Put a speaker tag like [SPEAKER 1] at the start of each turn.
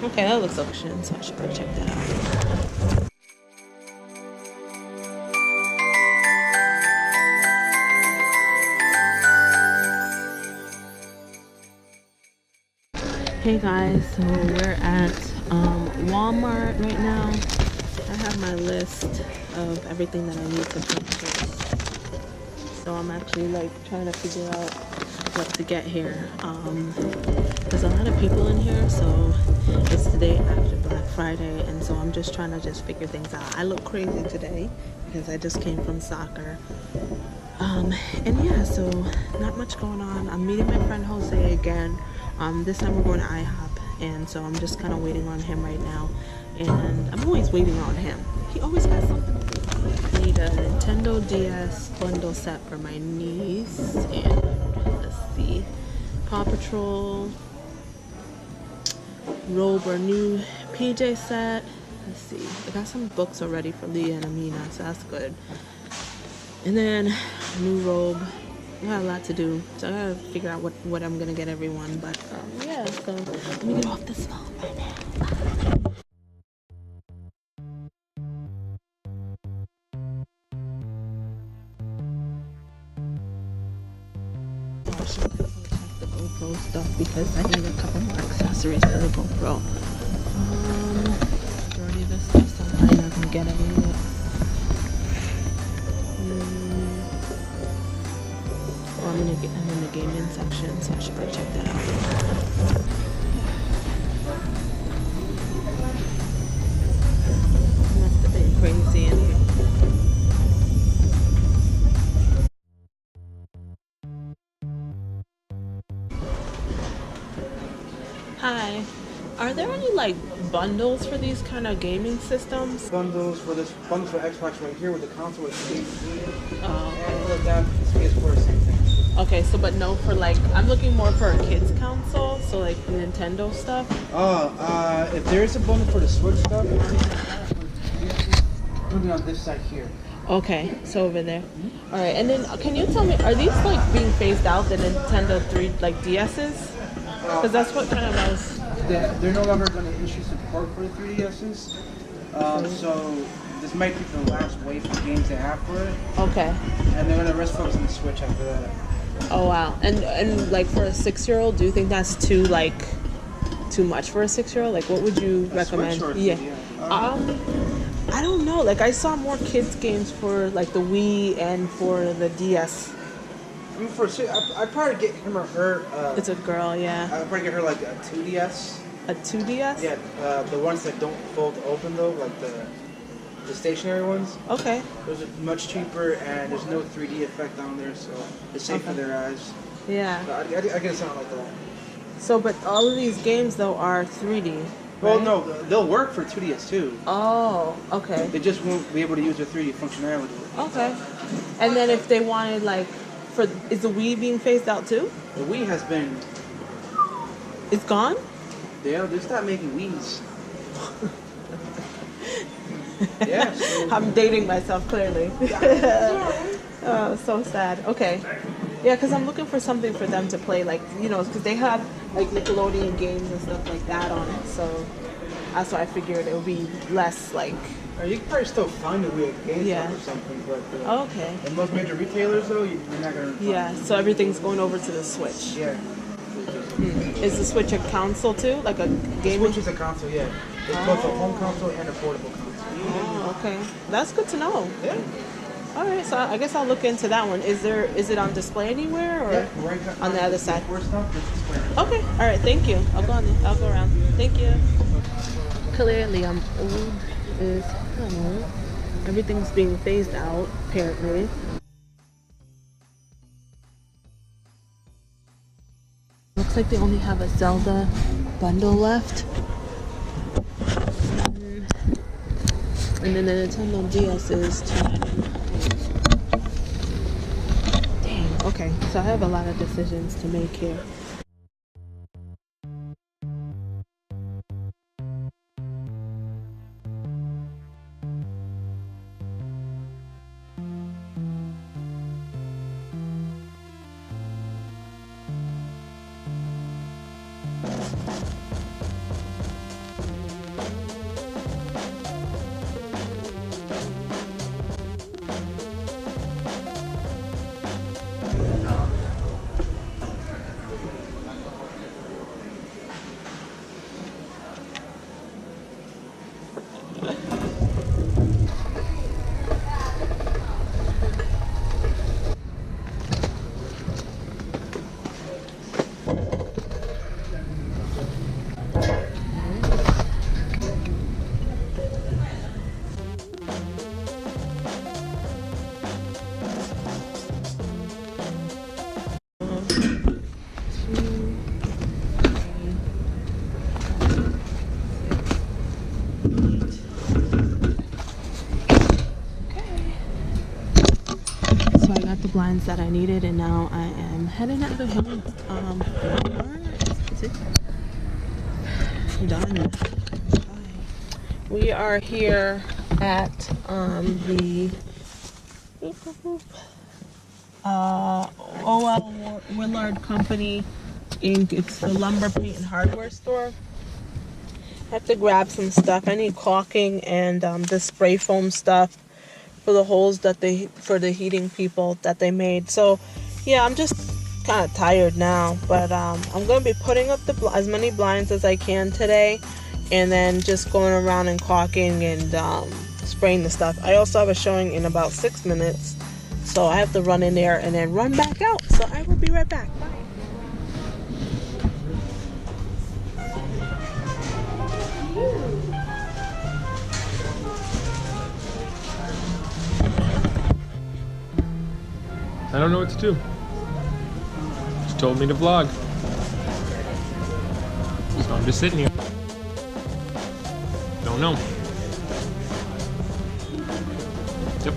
[SPEAKER 1] Okay, that looks auction, so I should go check that out. Hey guys, so we're at Walmart right now. I have my list of everything that I need to purchase. So I'm actually like trying to figure out what to get here. There's a lot of people in here, so it's the day after Black Friday, and so I'm just trying to figure things out. I look crazy today because I just came from soccer. And yeah, so not much going on. I'm meeting my friend Jose again. This time we're going to IHOP, and so I'm just kind of waiting on him right now. And I'm always waiting on him. He always has something. I need a Nintendo DS bundle set for my niece, and let's see, Paw Patrol, robe or new PJ set. Let's see, I got some books already for Leah and Amina, so that's good. And then new robe. I got a lot to do, so I gotta figure out what I'm gonna get everyone. But yeah, so let me get off this phone right now. I should check the GoPro stuff because I need a couple more accessories for the GoPro. Majority of this stuff I'm probably not gonna get everything. I'm in the gaming section, so I should go check that out. Must have been crazy in here. Hi. Are there any like bundles for these kind of gaming systems?
[SPEAKER 2] Bundles for Xbox right here with the console with PS3.
[SPEAKER 1] Oh, okay.
[SPEAKER 2] And look down, it's PS4, same thing.
[SPEAKER 1] Okay, so but no for like, I'm looking more for a kid's console, so like Nintendo stuff.
[SPEAKER 2] If there is a bundle for the Switch stuff, looking on this side here.
[SPEAKER 1] Okay, so over there. All right, and then can you tell me, are these like being phased out, the Nintendo 3 like DS's? Because that's what kind of I was.
[SPEAKER 2] They're no longer going to issue support for the 3DS's. So this might be the last wave of games they have for it.
[SPEAKER 1] Okay.
[SPEAKER 2] And they're going to rest focus on the Switch after that.
[SPEAKER 1] Oh wow. And like for a 6-year-old, do you think that's too much for a 6-year-old? Like what would you recommend?
[SPEAKER 2] Switch or
[SPEAKER 1] Yeah. I don't know. Like I saw more kids games for like the Wii and for the DS.
[SPEAKER 2] I mean, I'd probably get him or her.
[SPEAKER 1] It's a girl, yeah.
[SPEAKER 2] I'd probably get her like a 2DS.
[SPEAKER 1] A 2DS?
[SPEAKER 2] Yeah, the ones that don't fold open though, like the stationary ones.
[SPEAKER 1] Okay.
[SPEAKER 2] Those are much cheaper, and there's no 3D effect on there, so it's safe for their eyes.
[SPEAKER 1] Yeah.
[SPEAKER 2] So I get something like that.
[SPEAKER 1] So, but all of these games though are 3D.
[SPEAKER 2] Well,
[SPEAKER 1] right?
[SPEAKER 2] no, they'll work for 2DS too.
[SPEAKER 1] Oh, okay.
[SPEAKER 2] They just won't be able to use their 3D functionality.
[SPEAKER 1] Okay. And then if they wanted like, is the Wii being phased out too?
[SPEAKER 2] The Wii has been.
[SPEAKER 1] It's gone?
[SPEAKER 2] They stopped making Wiis. Yeah. So.
[SPEAKER 1] I'm dating myself clearly. Oh, so sad. Okay. Yeah, because I'm looking for something for them to play, like, you know, because they have like Nickelodeon games and stuff like that on it. So that's why I figured it would be less like.
[SPEAKER 2] You can probably still find a Wii at GameStop or something, but
[SPEAKER 1] okay.
[SPEAKER 2] In most major retailers though, you're not gonna.
[SPEAKER 1] Yeah. So everything's going over to the Switch.
[SPEAKER 2] Yeah.
[SPEAKER 1] Is the Switch a console too, like a game?
[SPEAKER 2] Switch is a console, yeah. It's both a home console and a portable console.
[SPEAKER 1] Oh, okay. That's good to know.
[SPEAKER 2] Yeah.
[SPEAKER 1] All right, so I guess I'll look into that one. Is it on display anywhere or
[SPEAKER 2] right
[SPEAKER 1] on the other side?
[SPEAKER 2] Okay.
[SPEAKER 1] Okay. All right. Thank you. I'll go around. Thank you. Clearly, I'm old as hell. Everything's being phased out, apparently. Looks like they only have a Zelda bundle left. And then the Nintendo DS is $299. Dang, okay. So I have a lot of decisions to make here. blinds that I needed, and now I am heading out of home. Is it done? We are here at the OL Willard Company Inc. It's the lumber, paint, and hardware store. I have to grab some stuff. I need caulking and the spray foam stuff for the holes that for the heating people that they made. So yeah, I'm just kind of tired now, but I'm gonna be putting up as many blinds as I can today, and then just going around and caulking and spraying the stuff. I also have a showing in about 6 minutes, so I have to run in there and then run back out. So I will be right back. Bye.
[SPEAKER 3] I don't know what to do. Just told me to vlog. So I'm just sitting here. Don't know. Yep.